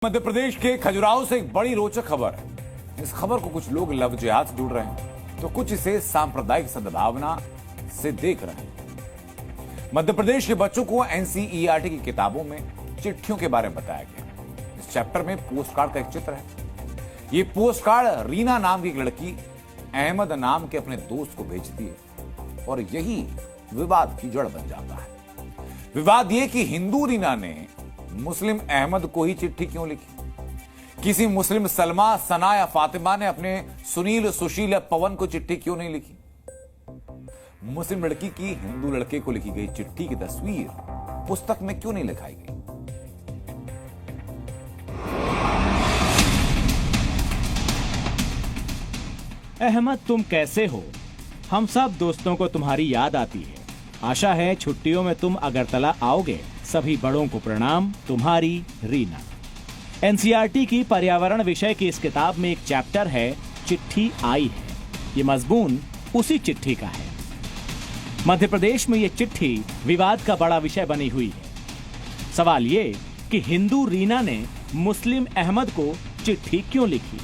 मध्य प्रदेश के खजुराहो से एक बड़ी रोचक खबर है। इस खबर को कुछ लोग लव जिहाद से जुड़ रहे हैं तो कुछ इसे सांप्रदायिक सद्भावना से देख रहे हैं। मध्य प्रदेश के बच्चों को एनसीईआरटी की किताबों में चिट्ठियों के बारे में बताया गया। इस चैप्टर में पोस्ट कार्ड का एक चित्र है। ये पोस्ट कार्ड रीना नाम की एक लड़की अहमद नाम के अपने दोस्त को भेजती है और यही विवाद की जड़ बन जाता है। विवाद ये कि हिंदू रीना ने मुस्लिम अहमद को ही चिट्ठी क्यों लिखी। किसी मुस्लिम सलमा, सना या फातिमा ने अपने सुनील, सुशील या पवन को चिट्ठी क्यों नहीं लिखी। मुस्लिम लड़की की हिंदू लड़के को लिखी गई चिट्ठी की तस्वीर पुस्तक में क्यों नहीं लिखाई गई। अहमद, तुम कैसे हो? हम सब दोस्तों को तुम्हारी याद आती है। आशा है छुट्टियों में तुम अगरतला आओगे। सभी बड़ों को प्रणाम, तुम्हारी रीना। एनसीईआरटी की पर्यावरण विषय की इस किताब में एक चैप्टर है चिट्ठी आई है। ये मजमून उसी चिट्ठी का है। मध्य प्रदेश में ये चिट्ठी विवाद का बड़ा विषय बनी हुई है। सवाल ये कि हिंदू रीना ने मुस्लिम अहमद को चिट्ठी क्यों लिखी।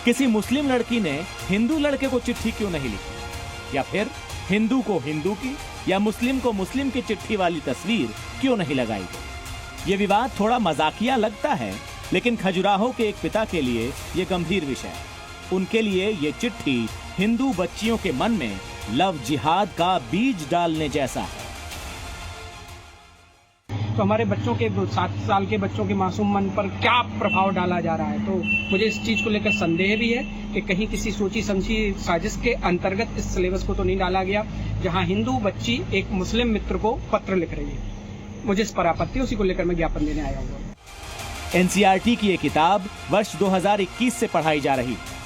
किसी मुस्लिम लड़की ने हिंदू लड़के को चिट्ठी क्यों नहीं लिखी, या फिर हिंदू को हिंदू की या मुस्लिम को मुस्लिम की चिट्ठी वाली तस्वीर क्यों नहीं लगाई गई। ये विवाद थोड़ा मजाकिया लगता है, लेकिन खजुराहो के एक पिता के लिए ये गंभीर विषय है। उनके लिए ये चिट्ठी हिंदू बच्चियों के मन में लव जिहाद का बीज डालने जैसा है। तो हमारे बच्चों के 7 साल के बच्चों के मासूम मन पर क्या प्रभाव डाला जा रहा है। तो मुझे इस चीज को लेकर संदेह भी है कि कहीं किसी सोची समझी साजिश के अंतर्गत इस सिलेबस को तो नहीं डाला गया, जहां हिंदू बच्ची एक मुस्लिम मित्र को पत्र लिख रही है। मुझे इस पर आपत्ति, उसी को लेकर मैं ज्ञापन देने आया हूँ। एनसीईआरटी की ये किताब वर्ष 2021 से पढ़ाई जा रही है।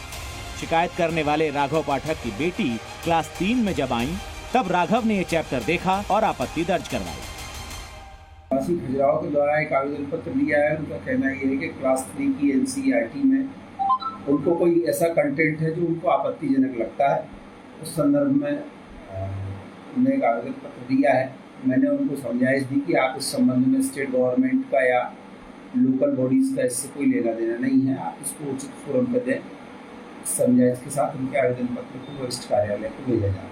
शिकायत करने वाले राघव पाठक की बेटी क्लास 3 में जब आई, तब राघव ने ये चैप्टर देखा और आपत्ति दर्ज करवाई। खजुराहो के द्वारा एक आवेदन पत्र दिया है। उनका कहना यह है कि क्लास 3 की एनसीईआरटी में उनको कोई ऐसा कंटेंट है जो उनको आपत्तिजनक लगता है। उस संदर्भ में उन्होंने एक आवेदन पत्र दिया है। मैंने उनको समझाइश दी कि आप इस संबंध में स्टेट गवर्नमेंट का या लोकल बॉडीज़ का इससे कोई लेना देना नहीं है, आप इसको उचित फोरम पर दें। समझाइश के साथ उनके आवेदन पत्र को वरिष्ठ कार्यालय को भेजा जा रहा है।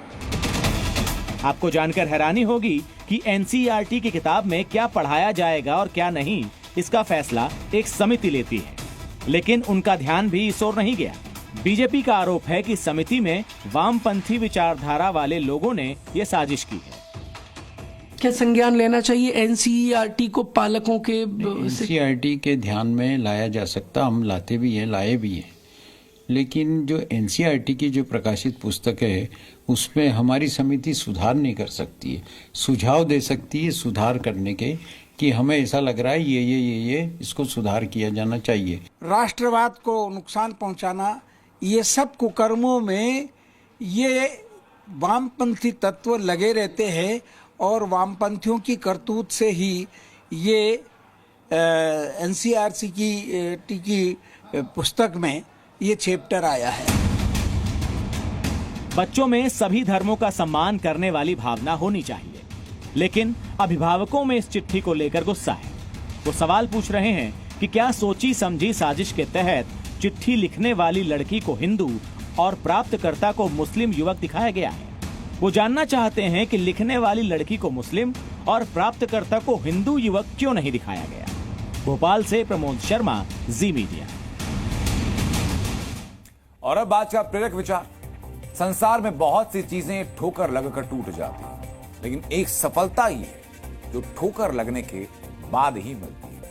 आपको जानकर हैरानी होगी कि एनसीईआरटी की किताब में क्या पढ़ाया जाएगा और क्या नहीं, इसका फैसला एक समिति लेती है। लेकिन उनका ध्यान भी इस ओर नहीं गया। बीजेपी का आरोप है कि समिति में वामपंथी विचारधारा वाले लोगों ने ये साजिश की है। क्या संज्ञान लेना चाहिए एनसीईआरटी को पालकों के? एनसीईआरटी के ध्यान में लाया जा सकता, हम लाते भी हैं, लाए भी हैं। लेकिन जो एनसीईआरटी की जो प्रकाशित पुस्तक है उसमें हमारी समिति सुधार नहीं कर सकती है। सुझाव दे सकती है सुधार करने के, कि हमें ऐसा लग रहा है ये इसको सुधार किया जाना चाहिए। राष्ट्रवाद को नुकसान पहुंचाना, ये सब कुकर्मों में ये वामपंथी तत्व लगे रहते हैं और वामपंथियों की करतूत से ही ये एनसीईआरटी की पुस्तक में ये चैप्टर आया है। बच्चों में सभी धर्मों का सम्मान करने वाली भावना होनी चाहिए, लेकिन अभिभावकों में इस चिट्ठी को लेकर गुस्सा है। वो सवाल पूछ रहे हैं कि क्या सोची समझी साजिश के तहत चिट्ठी लिखने वाली लड़की को हिंदू और प्राप्तकर्ता को मुस्लिम युवक दिखाया गया है। वो जानना चाहते हैं कि लिखने वाली लड़की को मुस्लिम और प्राप्तकर्ता को हिंदू युवक क्यों नहीं दिखाया गया। भोपाल से प्रमोद शर्मा, जी मीडिया। और अब आज का प्रेरक विचार। संसार में बहुत सी चीजें ठोकर लगकर टूट जाती हैं, लेकिन एक सफलता ही है जो ठोकर लगने के बाद ही मिलती है।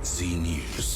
जी न्यूज़।